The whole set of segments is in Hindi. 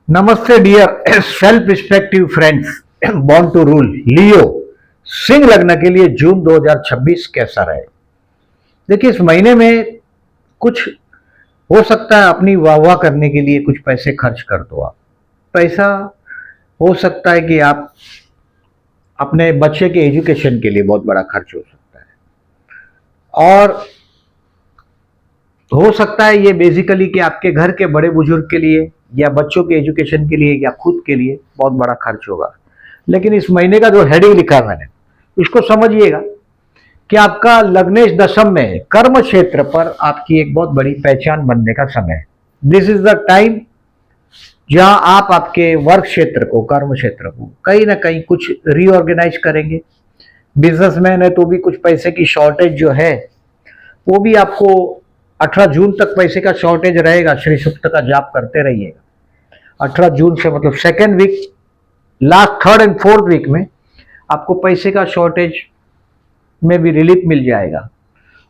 नमस्ते dear self respective friends, born to rule Leo सिंह लग्न के लिए जून 2026 कैसा रहे। देखिए, इस महीने में कुछ हो सकता है अपनी वाह वाह करने के लिए कुछ पैसे खर्च कर दो। आप पैसा हो सकता है कि आप अपने बच्चे के एजुकेशन के लिए बहुत बड़ा खर्च हो सकता है, और हो सकता है ये बेसिकली कि आपके घर के बड़े बुजुर्ग के लिए या बच्चों के एजुकेशन के लिए या खुद के लिए बहुत बड़ा खर्च होगा। लेकिन इस महीने का जो हेडिंग लिखा है मैंने, इसको समझिएगा कि आपका लग्नेश दशम में कर्म क्षेत्र पर आपकी एक बहुत बड़ी पहचान बनने का समय है। दिस इज द टाइम जहां आप आपके वर्क क्षेत्र को, कर्म क्षेत्र को कहीं ना कहीं कुछ रीऑर्गेनाइज करेंगे। बिजनेसमैन है तो भी कुछ पैसे की शॉर्टेज जो है वो भी आपको 18 जून तक पैसे का शॉर्टेज रहेगा। श्री सूक्त का जाप करते रहिएगा। 18 जून से मतलब second week, last third and fourth week में आपको पैसे का शॉर्टेज में भी रिलीफ मिल जाएगा,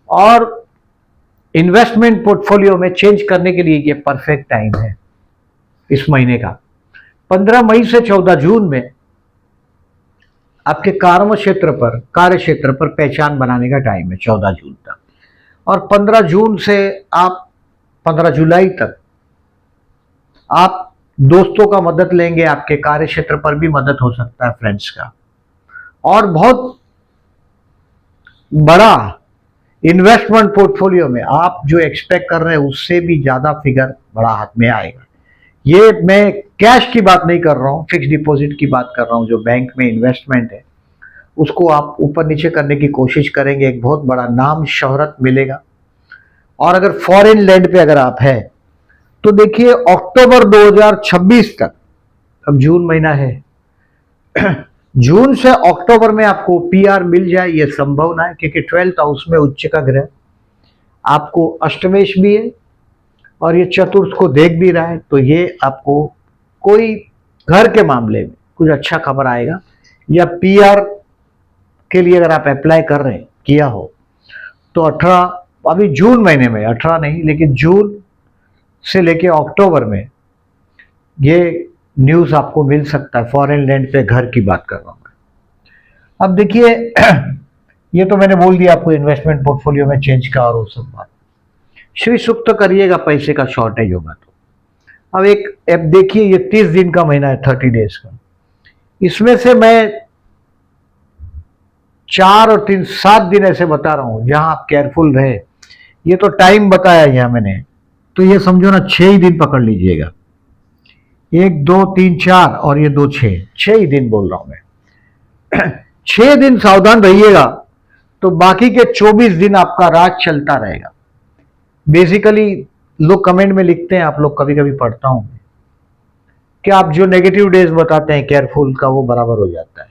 और इन्वेस्टमेंट पोर्टफोलियो में चेंज करने के लिए ये परफेक्ट टाइम है इस महीने का। 15 मई से 14 जून में आपके कार्य क्षेत्र पर पहचान बनाने का टाइम है 14 जून तक, और 15 जून से आप 15 जुलाई तक आप दोस्तों का मदद लेंगे। आपके कार्य क्षेत्र पर भी मदद हो सकता है, फ्रेंड्स का, और बहुत बड़ा इन्वेस्टमेंट पोर्टफोलियो में आप जो एक्सपेक्ट कर रहे हैं उससे भी ज्यादा फिगर बड़ा हाथ में आएगा। ये मैं कैश की बात नहीं कर रहा हूं, फिक्स डिपॉजिट की बात कर रहा हूं। जो बैंक में इन्वेस्टमेंट है उसको आप ऊपर नीचे करने की कोशिश करेंगे, एक बहुत बड़ा नाम शोहरत मिलेगा। और अगर फॉरेन लैंड पे अगर आप हैं तो देखिए, अक्टूबर 2026 तक, अब जून महीना है जून से अक्टूबर में आपको पीआर मिल जाए ये संभावना है, क्योंकि 12th हाउस में उच्च का ग्रह आपको अष्टमेश भी है और ये चतुर्थ को देख भी रहा है। तो ये आपको कोई घर के मामले में कुछ अच्छा खबर आएगा, या पीआर के लिए अगर आप अप्लाई कर रहे हैं, किया हो तो 18, अभी जून महीने में 18 नहीं लेकिन जून से लेके अक्टूबर में ये न्यूज आपको मिल सकता है। फॉरेन लैंड पे घर की बात कर रहा हूं मैं। अब देखिए ये तो मैंने बोल दिया आपको इन्वेस्टमेंट पोर्टफोलियो में चेंज का और वो सब बात। श्री सुक्त करिएगा, पैसे का शॉर्टेज होगा तो। अब देखिए, ये 30 दिन का महीना है, 30 डेज का। इसमें से मैं 4 और 3 7 दिन ऐसे बता रहा हूं जहां आप केयरफुल रहे। ये तो टाइम बताया यहां मैंने, तो ये समझो ना 6 ही दिन पकड़ लीजिएगा। 1 2 3 4 और ये 2 6 ही दिन बोल रहा हूं मैं 6 दिन सावधान रहिएगा, तो बाकी के 24 दिन आपका राज चलता रहेगा। बेसिकली लोग कमेंट में लिखते हैं, आप लोग कभी कभी पढ़ता हूं कि आप जो नेगेटिव डेज बताते हैं केयरफुल का, वो बराबर हो जाता है,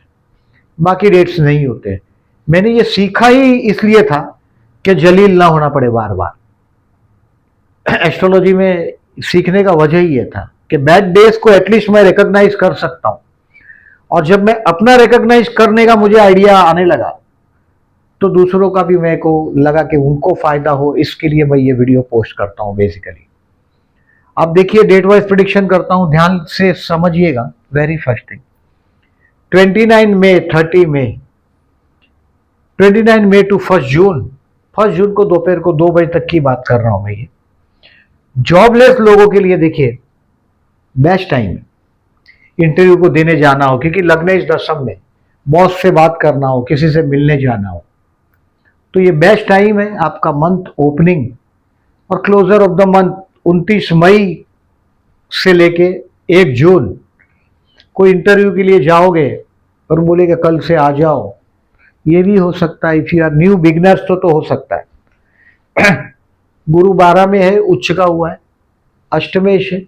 बाकी डेट्स नहीं होते। मैंने ये सीखा ही इसलिए था कि जलील ना होना पड़े बार बार। एस्ट्रोलॉजी में सीखने का वजह ही ये था कि बैड डेज को एटलीस्ट मैं रिकॉग्नाइज कर सकता हूं, और जब मैं अपना रिकॉग्नाइज करने का मुझे आइडिया आने लगा तो दूसरों का भी मेरे को लगा कि उनको फायदा हो, इसके लिए मैं ये वीडियो पोस्ट करता हूं बेसिकली। अब देखिए, डेट वाइज प्रिडिक्शन करता हूं, ध्यान से समझिएगा। वेरी फर्स्ट थिंग, 29 मई 30 मई 29 मई टू 1 जून, 1 जून को दोपहर को 2 बजे तक की बात कर रहा हूं मैं। ये जॉबलेस लोगों के लिए देखिए बेस्ट टाइम है। इंटरव्यू को देने जाना हो, क्योंकि लग्नेश दशम में बॉस से बात करना हो, किसी से मिलने जाना हो, तो ये बेस्ट टाइम है। आपका मंथ ओपनिंग और क्लोजर ऑफ द मंथ 29 मई से लेके 1 जून। कोई इंटरव्यू के लिए जाओगे और बोलेगा कल से आ जाओ, ये भी हो सकता है। If you are new beginners तो हो सकता है। गुरु 12 में है, उच्च का हुआ है, अष्टमेश है,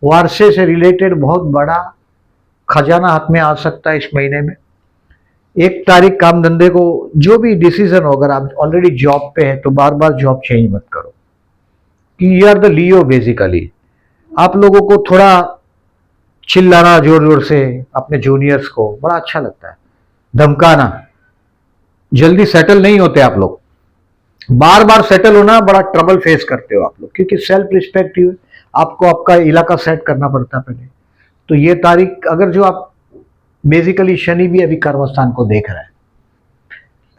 वारसे से रिलेटेड बहुत बड़ा खजाना हाथ में आ सकता है इस महीने में। 1 तारीख काम धंधे को जो भी डिसीजन हो, अगर आप ऑलरेडी जॉब पे है तो बार बार जॉब चेंज मत करो, कि you are the Leo. Basically आप लोगों को थोड़ा चिल्लाना जोर जोर से अपने जूनियर्स को बड़ा अच्छा लगता है, धमकाना। जल्दी सेटल नहीं होते आप लोग, बार बार सेटल होना बड़ा ट्रबल फेस करते हो आप लोग, क्योंकि सेल्फ रिस्पेक्ट आपको आपका इलाका सेट करना पड़ता है पहले। तो ये तारीख अगर जो आप बेसिकली शनि भी अभी कर्मस्थान को देख रहा है,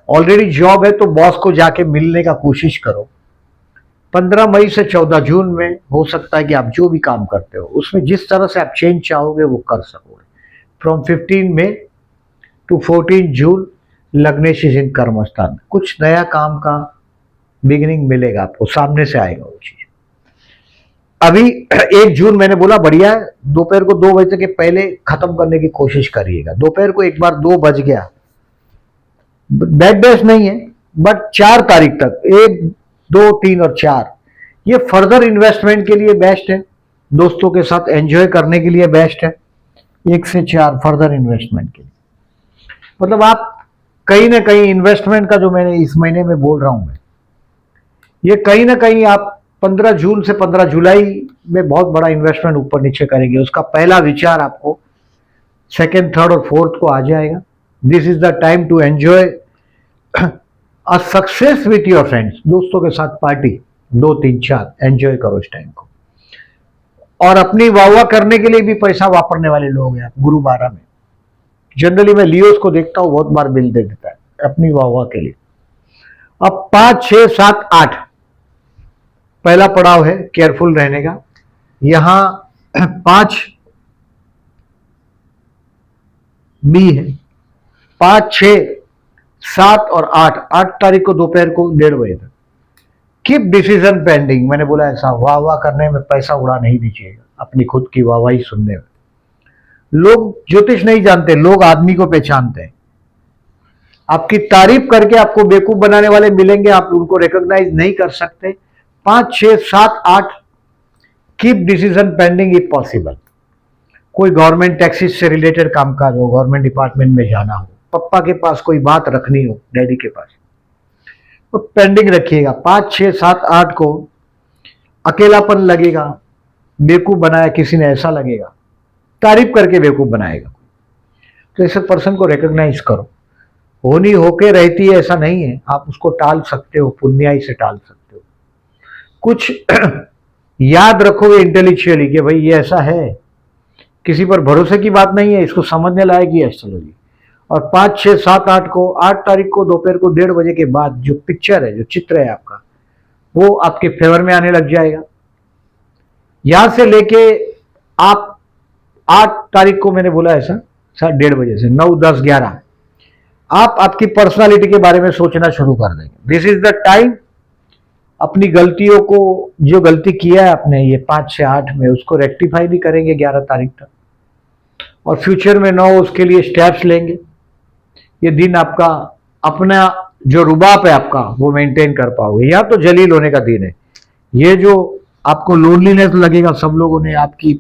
ऑलरेडी जॉब है तो बॉस को जाके मिलने का कोशिश करो। 15 मई से 14 जून में हो सकता है कि आप जो भी काम करते हो उसमें जिस तरह से आप चेंज चाहोगे वो कर सकोगे। फ्रॉम 15 मई टू 14 जून लग्नेश इज इन कर्मस्थान, कुछ नया काम का बिगिनिंग मिलेगा आपको, सामने से आएगा वो चीज। अभी 1 जून मैंने बोला बढ़िया है, दोपहर को 2 बजे के पहले खत्म करने की कोशिश करिएगा। दोपहर को एक बार 2 बज गया, बैड बेस्ट नहीं है, बट 4 तारीख तक 1, 2, 3 और 4 ये फर्दर इन्वेस्टमेंट के लिए बेस्ट है, दोस्तों के साथ एंजॉय करने के लिए बेस्ट है। 1 से 4 फर्दर इन्वेस्टमेंट के लिए, मतलब आप कहीं ना कहीं इन्वेस्टमेंट का जो मैंने इस महीने में बोल रहा हूं मैं, ये कहीं ना कहीं आप 15 जून से 15 जुलाई में बहुत बड़ा इन्वेस्टमेंट ऊपर नीचे करेंगे। उसका पहला विचार आपको 2nd, 3rd और 4th को आ जाएगा। This is the time to enjoy a success with your friends, दोस्तों के साथ पार्टी 2, 3, 4 एंजॉय करो इस टाइम को। और अपनी वाह करने के लिए भी पैसा वापरने वाले लोग हैं आप। गुरु 12 में जनरली मैं लियोस को देखता हूं, बहुत बार बिल दे देता है अपनी वाह के लिए। अब 5, 6, 7, 8 पहला पड़ाव है केयरफुल रहने का। यहां 5 बी है, 5, 6, 7 और 8 तारीख को दोपहर को 1:30 बजे तक। कीप डिसीजन पेंडिंग, मैंने बोला ऐसा वाह करने में पैसा उड़ा नहीं दीजिएगा, अपनी खुद की वाहवाही सुनने में। लोग ज्योतिष नहीं जानते, लोग आदमी को पहचानते हैं। आपकी तारीफ करके आपको बेवकूफ बनाने वाले मिलेंगे, आप उनको रिकॉग्नाइज नहीं कर सकते। 5, 6, 7, 8 keep decision pending if possible. कोई गवर्नमेंट टैक्सेस से रिलेटेड कामकाज हो, गवर्नमेंट डिपार्टमेंट में जाना हो, पप्पा के पास कोई बात रखनी हो, डैडी के पास, तो पेंडिंग रखिएगा। 5, 6, 7, 8 को अकेलापन लगेगा, बेवकूफ बनाया किसी ने ऐसा लगेगा, तारीफ करके बेवकूफ बनाएगा, तो ऐसे पर्सन को रिकॉग्नाइज करो। होनी होके रहती है ऐसा नहीं है, आप उसको टाल सकते हो, पुण्याई से टाल सकते हो। कुछ याद रखोगे इंटेलेक्चुअली कि भाई ये ऐसा है, किसी पर भरोसे की बात नहीं है, इसको समझने लायक ही एस्ट्रोलॉजी। और 5, 6, 7, 8 को 8 तारीख को दोपहर को 1:30 बजे के बाद जो पिक्चर है, जो चित्र है आपका, वो आपके फेवर में आने लग जाएगा। यहां से लेके आप 8 तारीख को मैंने बोला ऐसा 1:30 बजे से 9, 10, 11 आप आपकी पर्सनालिटी के बारे में सोचना शुरू कर देंगे। दिस इज द टाइम अपनी गलतियों को, जो गलती किया है आपने ये 5, 6, 8 में, उसको रेक्टिफाई भी करेंगे 11 तारीख तक, और फ्यूचर में 9 उसके लिए स्टेप्स लेंगे। ये दिन आपका अपना जो रुबाब है आपका वो मेंटेन कर पाओगे, या तो जलील होने का दिन है। ये जो आपको लोनलीनेस लगेगा, सब लोगों ने आपको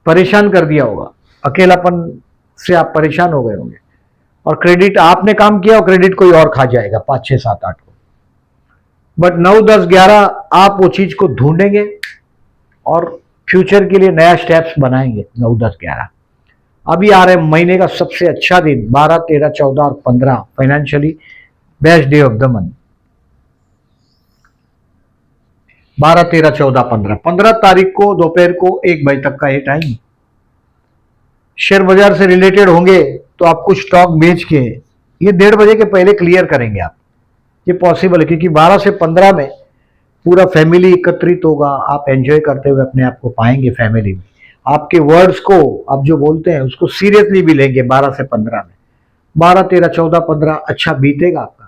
परेशान कर दिया होगा, अकेलापन से आप परेशान हो गए होंगे, और क्रेडिट आपने काम किया और क्रेडिट कोई और खा जाएगा 5, 6, 7, 8 को। बट 9, 10, 11 आप वो चीज को ढूंढेंगे और फ्यूचर के लिए नया स्टेप्स बनाएंगे। 9, 10, 11 अभी आ रहे महीने का सबसे अच्छा दिन 12, 13, 14 और 15 financially best day of the month. 12, 13, 14, 15 15 तारीख को दोपहर को 1 बजे तक का ये टाइम। शेयर बाजार से रिलेटेड होंगे तो आप कुछ स्टॉक बेच के ये 1:30 बजे के पहले क्लियर करेंगे आप, ये पॉसिबल है, क्योंकि 12 से 15 में पूरा फैमिली एकत्रित होगा, आप एंजॉय करते हुए अपने आप को पाएंगे फैमिली में। आपके वर्ड्स को आप जो बोलते हैं उसको सीरियसली भी लेंगे 12 से 15 में। 12, 13, 14, 15 अच्छा बीतेगा आपका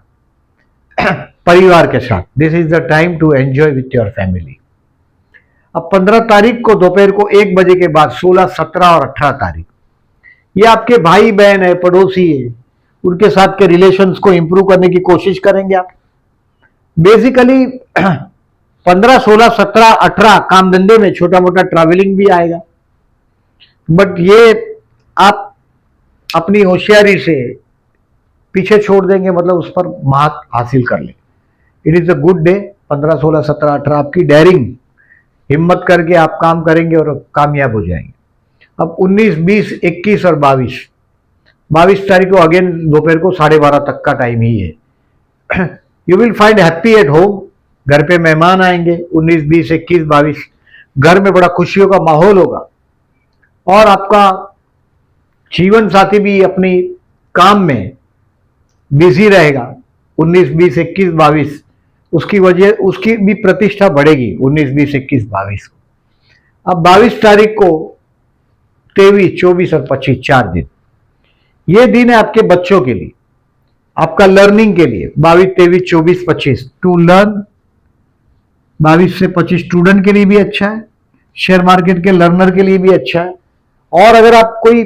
परिवार के साथ। This is the time to enjoy with your family. अब 15 तारीख को दोपहर को 1 बजे के बाद 16, 17 और 18 तारीख ये आपके भाई बहन है, पड़ोसी है, उनके साथ के रिलेशंस को इंप्रूव करने की कोशिश करेंगे आप। बेसिकली 15, 16, 17, 18 काम धंधे में छोटा मोटा ट्रैवलिंग भी आएगा, बट ये आप अपनी होशियारी से पीछे छोड़ देंगे, मतलब उस पर मात हासिल कर लेंगे। It is a good day. 15, 16, 17, 18 आपकी डेयरिंग, हिम्मत करके आप काम करेंगे और कामयाब हो जाएंगे। अब 19, 20, 21 और 22 तारीख को अगेन दोपहर को 12:30 तक का टाइम ही है। You will find happy at home, घर पे मेहमान आएंगे। 19, 20, 21, 22 घर में बड़ा खुशियों का माहौल होगा और आपका जीवन साथी भी अपनी काम में बिजी रहेगा। 19, 20, 21, 22 उसकी वजह उसकी भी प्रतिष्ठा बढ़ेगी 19, 20, 21, 22 को। अब 22 तारीख को 23, 24 और 25 4 दिन ये दिन है आपके बच्चों के लिए, आपका लर्निंग के लिए। 22, 23, 24, 25 टू लर्न। 22 से 25 स्टूडेंट के लिए भी अच्छा है, शेयर मार्केट के लर्नर के लिए भी अच्छा है। और अगर आप कोई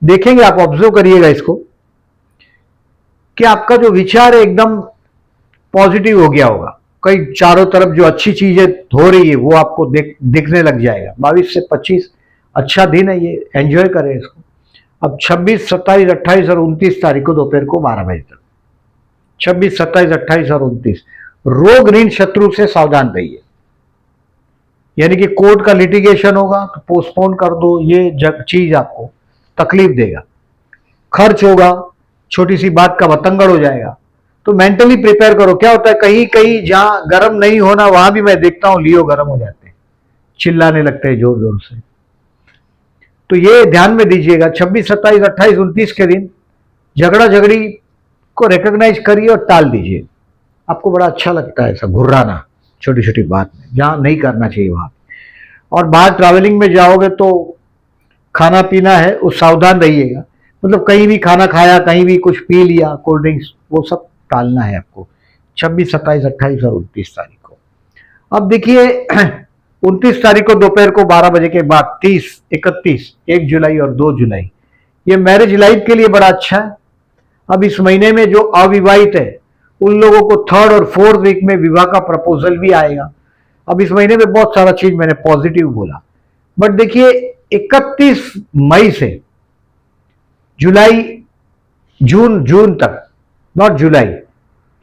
देखेंगे, आप ऑब्जर्व करिएगा इसको कि आपका जो विचार है एकदम पॉजिटिव हो गया होगा। कई चारों तरफ जो अच्छी चीजें हो रही है वो आपको दिखने लग जाएगा। 22 से 25 अच्छा दिन है, ये एंजॉय करें इसको। अब 26, 27, 28 और 29 तारीख को दोपहर को 12 बजे तक, 26, 27, 28 और 29 रोग ऋण शत्रु से सावधान रहिए। यानी कि कोर्ट का लिटिगेशन होगा तो पोस्टपोन कर दो, ये चीज आपको तकलीफ देगा। खर्च होगा, छोटी सी बात का बतंगड़ हो जाएगा, तो मेंटली प्रिपेयर करो। क्या होता है कहीं कहीं जहां गर्म नहीं होना वहां भी मैं देखता हूं लियो गर्म हो जाते हैं, चिल्लाने लगते हैं जोर जोर से। तो ये ध्यान में दीजिएगा। 26, 27, 28, 29 के दिन झगड़ा झगड़ी को रिकॉग्नाइज करिए और टाल दीजिए। आपको बड़ा अच्छा लगता है ऐसा घुर्राना छोटी छोटी बात में, जहां नहीं करना चाहिए वहां। और बाहर ट्रैवलिंग में जाओगे तो खाना पीना है उस सावधान रहिएगा। मतलब कहीं भी खाना खाया, कहीं भी कुछ पी लिया, कोल्ड ड्रिंक्स, वो सब टालना है आपको 26, 27, 28 और 29 तारीख को। अब देखिए 29 तारीख को दोपहर को 12 बजे के बाद 30, 31, 1 जुलाई और 2 जुलाई ये मैरिज लाइफ के लिए बड़ा अच्छा है। अब इस महीने में जो अविवाहित है उन लोगों को 3rd और 4th वीक में विवाह का प्रपोजल भी आएगा। अब इस महीने में बहुत सारा चीज मैंने पॉजिटिव बोला, बट देखिए 31 मई से जून तक, नॉट जुलाई,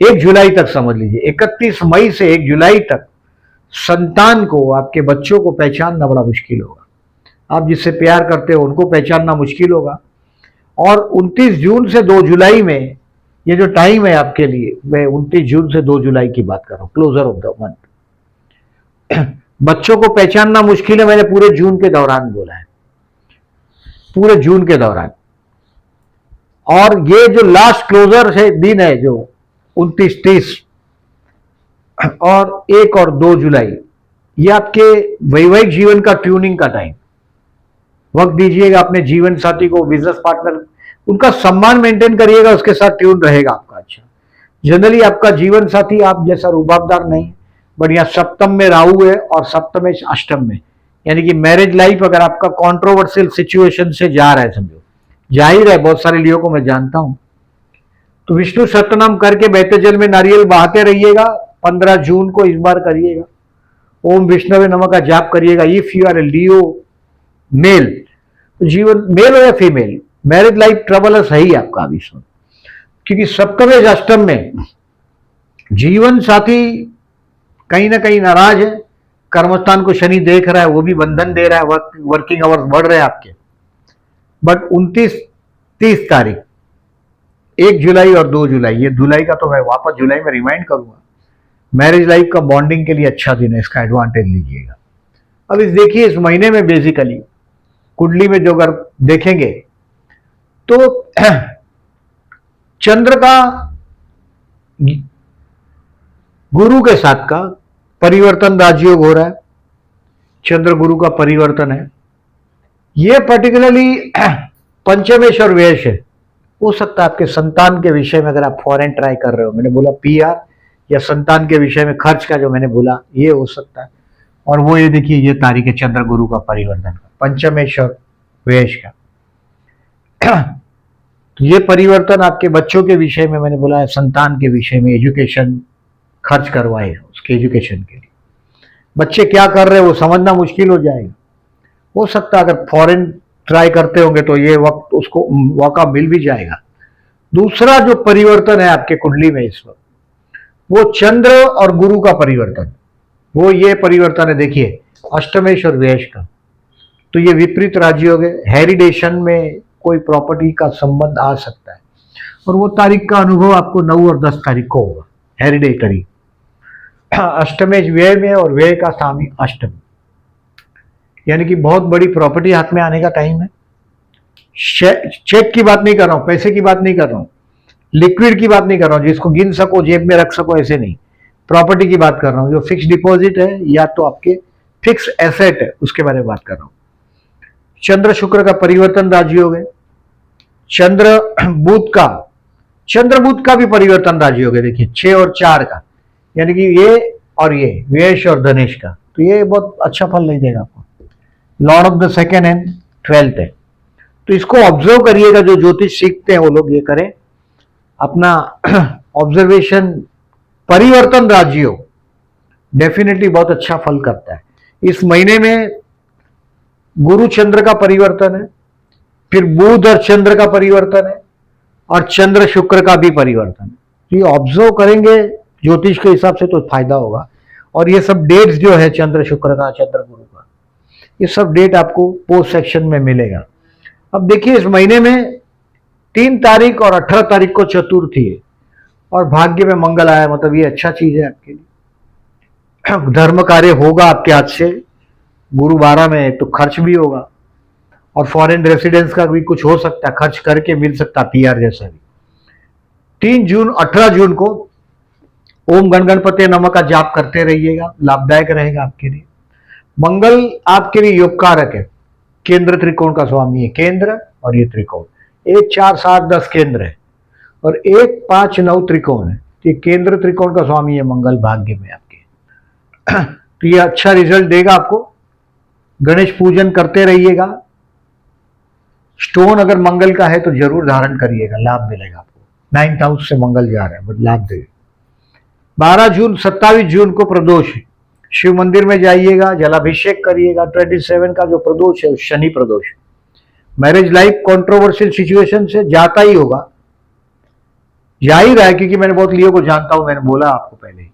1 जुलाई तक समझ लीजिए, 31 मई से 1 जुलाई तक संतान को, आपके बच्चों को पहचानना बड़ा मुश्किल होगा। आप जिससे प्यार करते हो उनको पहचानना मुश्किल होगा। और 29 जून से 2 जुलाई में ये जो टाइम है आपके लिए, मैं 29 जून से 2 जुलाई की बात कर रहा हूं, क्लोजर ऑफ द मंथ। बच्चों को पहचानना मुश्किल है, मैंने पूरे जून के दौरान बोला है, पूरे जून के दौरान। और ये जो लास्ट क्लोजर है दिन है जो 29, 30 और 1 और 2 जुलाई, ये आपके वैवाहिक जीवन का ट्यूनिंग का टाइम। वक्त दीजिएगा अपने जीवन साथी को, बिजनेस पार्टनर, उनका सम्मान मेंटेन करिएगा, उसके साथ ट्यून रहेगा आपका अच्छा। जनरली आपका जीवन साथी आप जैसा रुबाबदार नहीं, बट यहाँ सप्तम में राहु है और सप्तम अष्टम में, यानी कि मैरिज लाइफ अगर आपका कॉन्ट्रोवर्शियल सिचुएशन से जा रहा है, समझो जाहिर है, बहुत सारे लियो को मैं जानता हूं, तो विष्णु सत्यनाम करके बहते जल में नारियल बहाते रहिएगा। 15 जून को इस बार करिएगा, ओम विष्णवे नमः का जाप करिएगा। If you are a Leo male, जीवन मेल हो या फीमेल, मैरिज लाइफ ट्रबलस है ही आपका अभी सुन, क्योंकि सप्तम अष्टम में जीवन साथी कहीं ना कहीं नाराज है। कर्मस्थान को शनि देख रहा है, वो भी बंधन दे रहा है, वर्किंग आवर्स बढ़ रहे हैं आपके। बट 29, 30 तारीख, 1 जुलाई और 2 जुलाई, ये जुलाई का तो मैं वापस जुलाई में रिमाइंड करूंगा, मैरिज लाइफ का बॉन्डिंग के लिए अच्छा दिन है, इसका एडवांटेज लीजिएगा। अब इस देखिए इस महीने में बेसिकली कुंडली में जो अगर देखेंगे तो चंद्र का गुरु के साथ का परिवर्तन राजयोग हो रहा है, चंद्र गुरु का परिवर्तन है। ये पर्टिकुलरली पंचमेश और व्यश है। हो सकता है आपके संतान के विषय में, अगर आप फॉरेन ट्राई कर रहे हो, मैंने बोला पीआर, या संतान के विषय में खर्च का जो मैंने बोला, ये हो सकता है। और वो ये देखिए ये तारीख है चंद्र गुरु का परिवर्तन का, पंचमेश और व्यश का। तो ये परिवर्तन आपके बच्चों के विषय में मैंने बोला है, संतान के विषय में, एजुकेशन खर्च करवाएगा उसके एजुकेशन के लिए। बच्चे क्या कर रहे हैं वो समझना मुश्किल हो जाएगा। हो सकता है अगर फॉरेन ट्राई करते होंगे तो ये वक्त उसको मौका मिल भी जाएगा। दूसरा जो परिवर्तन है आपके कुंडली में इस वक्त, वो चंद्र और गुरु का परिवर्तन, वो ये परिवर्तन है देखिए अष्टमेश और व्यश का। तो ये विपरीत राजयोग है, हेरिडेशन में कोई प्रॉपर्टी का संबंध आ सकता है, और वो तारीख का अनुभव आपको 9 और 10 तारीख को होगा, हेरिडेटरी। अष्टमेश व्यय में और व्यय का स्वामी अष्टम, यानी कि बहुत बड़ी प्रॉपर्टी हाथ में आने का टाइम है। चेक की बात नहीं कर रहा हूं, पैसे की बात नहीं कर रहा हूं, लिक्विड की बात नहीं कर रहा हूं जिसको गिन सको, जेब में रख सको, ऐसे नहीं। प्रॉपर्टी की बात कर रहा हूं, जो फिक्स डिपॉजिट है या तो आपके फिक्स एसेट है, उसके बारे में बात कर रहा हूं। चंद्र शुक्र का परिवर्तन राजयोग है। चंद्र बुध का भी परिवर्तन राजयोग है। देखिए 6 और 4 का, यानी कि ये और ये व्यश और धनेश का, तो ये बहुत अच्छा फल नहीं देगा आपको। Lord of the second and 12th है, तो इसको ऑब्जर्व करिएगा। जो ज्योतिष सीखते हैं वो लोग ये करें, अपना ऑब्जर्वेशन। परिवर्तन राजयोग डेफिनेटली बहुत अच्छा फल करता है। इस महीने में गुरु चंद्र का परिवर्तन है, फिर बुध और चंद्र का परिवर्तन है, और चंद्र शुक्र का भी परिवर्तन है। ये ऑब्जर्व करेंगे ज्योतिष के हिसाब से तो फायदा होगा। और ये सब डेट्स जो है चंद्र शुक्र का, चंद्र गुरु का, ये सब डेट आपको पोस्ट सेक्शन में मिलेगा। अब देखिए इस महीने में 3 तारीख और 18 तारीख को चतुर्थी है, और भाग्य में मंगल आया, मतलब ये अच्छा चीज है आपके लिए। धर्म कार्य होगा आपके हाथ से। गुरु 12 में तो खर्च भी होगा, और फॉरेन रेसिडेंस का भी कुछ हो सकता है, खर्च करके मिल सकता है, पीआर जैसा भी। 18 जून को ओम गण गणपति नमः का जाप करते रहिएगा, लाभदायक रहेगा आपके लिए। मंगल आपके लिए योग कारक है, केंद्र त्रिकोण का स्वामी है। केंद्र और ये त्रिकोण 1 4 7 10 केंद्र है, और 1 5 9 त्रिकोण है। ये केंद्र त्रिकोण का स्वामी है मंगल, भाग्य में आपके। तो ये अच्छा रिजल्ट देगा आपको। गणेश पूजन करते रहिएगा। स्टोन अगर मंगल का है तो जरूर धारण करिएगा, लाभ मिलेगा आपको। 9th हाउस से मंगल जा रहा है, बट लाभ देगा। 12 जून 27 जून को प्रदोष है, शिव मंदिर में जाइएगा, जलाभिषेक करिएगा। 27 का जो प्रदोष है शनि प्रदोष। मैरिज लाइफ कंट्रोवर्शियल सिचुएशन से जाता ही होगा, जा ही रहा है, क्योंकि मैंने बहुत लियो को जानता हूं, मैंने बोला आपको पहले ही।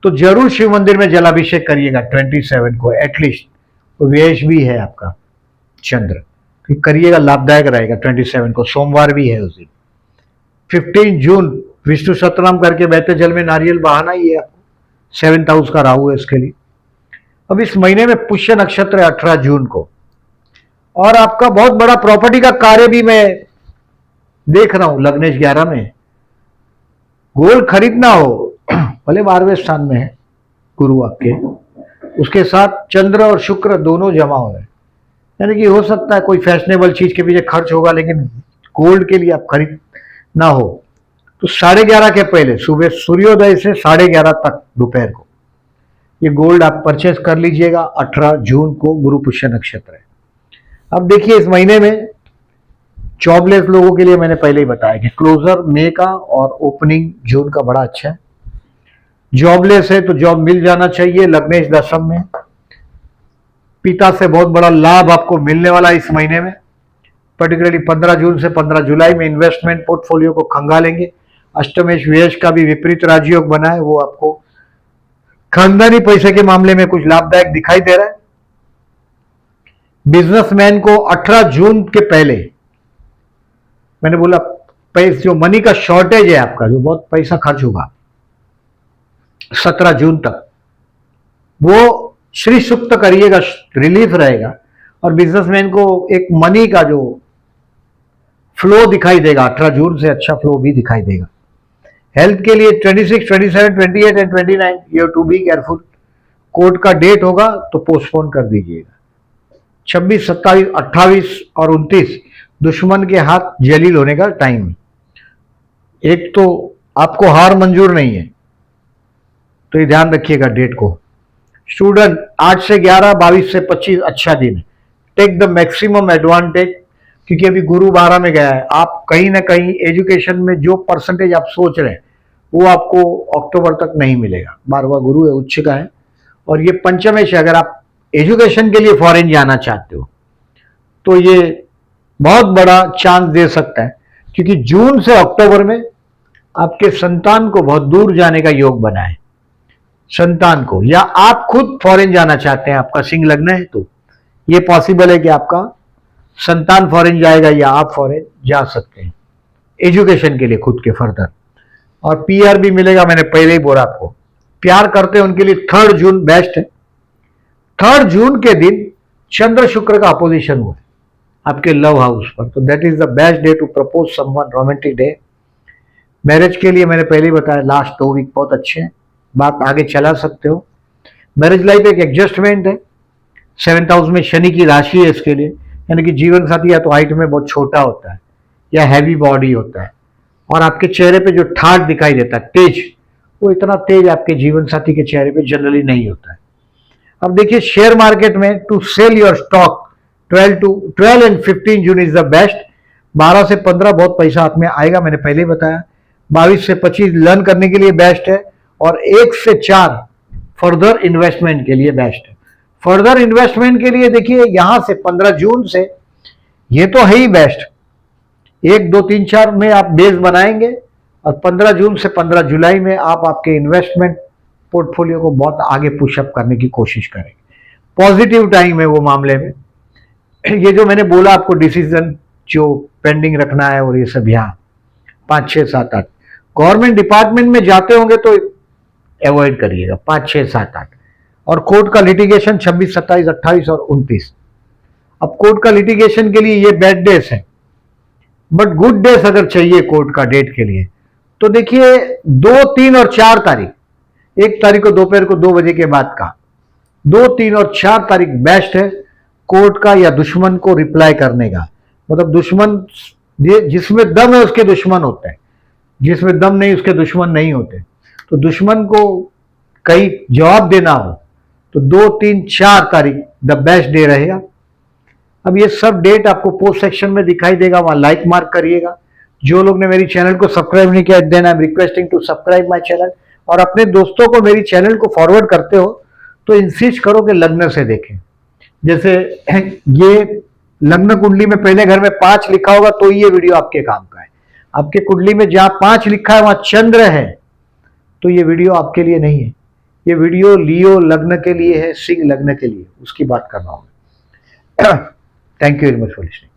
तो जरूर शिव मंदिर में जलाभिषेक करिएगा 27 को एटलीस्ट। व्यश भी है आपका चंद्र, करिएगा, लाभदायक रहेगा। 27 को सोमवार भी है उस दिन। 15 जून विष्णु सतनाम करके बहते जल में नारियल बहाना ही है आपको। 7th हाउस का राहु है इसके लिए। अब इस महीने में पुष्य नक्षत्र है 18 जून को, और आपका बहुत बड़ा प्रॉपर्टी का कार्य भी मैं देख रहा हूं। लग्नेश 11 में गोल्ड खरीदना हो, भले 12वें स्थान में है गुरु आपके, उसके साथ चंद्र और शुक्र दोनों जमा हो रहे हैं, यानी कि हो सकता है कोई फैशनेबल चीज के पीछे खर्च होगा, लेकिन गोल्ड के लिए आप खरीद ना हो तो 11:30 के पहले, सुबह सूर्योदय से 11:30 तक दोपहर को ये गोल्ड आप परचेस कर लीजिएगा। 18 जून को गुरु पुष्य नक्षत्र है। अब देखिए इस महीने में जॉबलेस लोगों के लिए मैंने पहले ही बताया कि क्लोजर मई का और ओपनिंग जून का बड़ा अच्छा है। जॉबलेस है तो जॉब मिल जाना चाहिए। लग्नेश दशम में पिता से बहुत बड़ा लाभ आपको मिलने वाला इस महीने में, पर्टिकुलरली 15 जून से 15 जुलाई में इन्वेस्टमेंट पोर्टफोलियो को खंगालेंगे। अष्टमेश व्यय का भी विपरीत राजयोग बना है, वो आपको खानदानी पैसे के मामले में कुछ लाभदायक दिखाई दे रहा है। बिजनेसमैन को 18 जून के पहले, मैंने बोला पैसे जो मनी का शॉर्टेज है आपका, जो बहुत पैसा खर्च होगा 17 जून तक, वो श्री सुक्त करिएगा, रिलीफ रहेगा। और बिजनेसमैन को एक मनी का जो फ्लो दिखाई देगा 18 जून से, अच्छा फ्लो भी दिखाई देगा। हेल्थ के लिए 26, 27, 28 and 29 you have to be careful. Court का डेट होगा तो पोस्टपोन कर दीजिएगा। 26, 27, 28 और 29 दुश्मन के हाथ जलील होने का टाइम। एक तो आपको हार मंजूर नहीं है, तो ये ध्यान रखिएगा डेट को। स्टूडेंट 8 से 11, 22 से 25 अच्छा दिन है। टेक द मैक्सिमम एडवांटेज, क्योंकि अभी गुरु 12 में गया है। आप कहीं ना कहीं एजुकेशन में जो परसेंटेज आप सोच रहे हैं वो आपको अक्टूबर तक नहीं मिलेगा। 12वां गुरु है, उच्च का है, और ये पंचमेश है। अगर आप एजुकेशन के लिए फॉरेन जाना चाहते हो तो ये बहुत बड़ा चांस दे सकता है, क्योंकि जून से अक्टूबर में आपके संतान को बहुत दूर जाने का योग बना है। संतान को, या आप खुद फॉरेन जाना चाहते हैं, आपका सिंह लग्न है तो ये पॉसिबल है कि आपका संतान फॉरेन जाएगा या आप फॉरेन जा सकते हैं एजुकेशन के लिए खुद के फर्दर। और पीआर भी मिलेगा, मैंने पहले ही बोला आपको। प्यार करते हैं उनके लिए 3 जून बेस्ट है। 3 जून के दिन चंद्र शुक्र का अपोजिशन हुआ है आपके लव हाउस पर, तो that is the best day to propose someone, romantic day. Marriage के लिए मैंने पहले ही बताया लास्ट 2 वीक बहुत अच्छे हैं, बात आगे चला सकते हो। मैरिज लाइफ एक एडजस्टमेंट है, 7th हाउस में शनि की राशि है इसके लिए, यानी कि जीवन साथी या तो हाइट में बहुत छोटा होता है या हैवी बॉडी होता है, और आपके चेहरे पे जो ठाट दिखाई देता है तेज, वो इतना तेज आपके जीवन साथी के चेहरे पे जनरली नहीं होता है। अब देखिए शेयर मार्केट में to sell your stock 12 and 15 जून इज द बेस्ट। 12 से 15 बहुत पैसा हाथ में आएगा, मैंने पहले ही बताया। 22 से 25 लर्न करने के लिए बेस्ट है, और 1 से 4 फर्दर इन्वेस्टमेंट के लिए बेस्ट है। फर्दर इन्वेस्टमेंट के लिए देखिए यहां से 15 जून से ये तो है ही बेस्ट, 1, 2, 3, 4 में आप बेस बनाएंगे, और 15 जून से 15 जुलाई में आप आपके इन्वेस्टमेंट पोर्टफोलियो को बहुत आगे पुशअप करने की कोशिश करेंगे। पॉजिटिव टाइम है वो मामले में। ये जो मैंने बोला आपको डिसीजन जो पेंडिंग रखना है और ये सब, यहाँ 5, 6, 7, 8 गवर्नमेंट डिपार्टमेंट में जाते होंगे तो अवॉइड करिएगा, 5, 6, 7, 8। और कोर्ट का लिटिगेशन 26, 27, 28 और 29। अब कोर्ट का लिटिगेशन के लिए ये बैड डेज है, बट गुड डेज अगर चाहिए कोर्ट का डेट के लिए तो देखिए 2, 3 और 4 तारीख, 1 तारीख को दोपहर को 2 बजे के बाद का, 2, 3 और 4 तारीख बेस्ट है कोर्ट का या दुश्मन को रिप्लाई करने का। मतलब दुश्मन, जिसमें दम है उसके दुश्मन होते हैं, जिसमें दम नहीं उसके दुश्मन नहीं होते। तो दुश्मन को कई जवाब देना हो तो 2, 3, 4 तारीख द बेस्ट डे रहेगा। अब ये सब डेट आपको पोस्ट सेक्शन में दिखाई देगा, वहां लाइक मार्क करिएगा। जो लोग ने मेरी चैनल को सब्सक्राइब नहीं किया, then I am requesting to subscribe my channel. और अपने दोस्तों को मेरी चैनल को फॉरवर्ड करते हो तो इंसिस्ट करो कि लग्न से देखें। जैसे ये लग्न कुंडली में पहले घर में 5 लिखा होगा तो ये वीडियो आपके काम का है। आपके कुंडली में जहां 5 लिखा है वहां चंद्र है तो ये वीडियो आपके लिए नहीं है। ये वीडियो लियो लग्न के लिए है, सिंह लग्न के लिए, उसकी बात कर रहा हूं। Thank you very much for listening.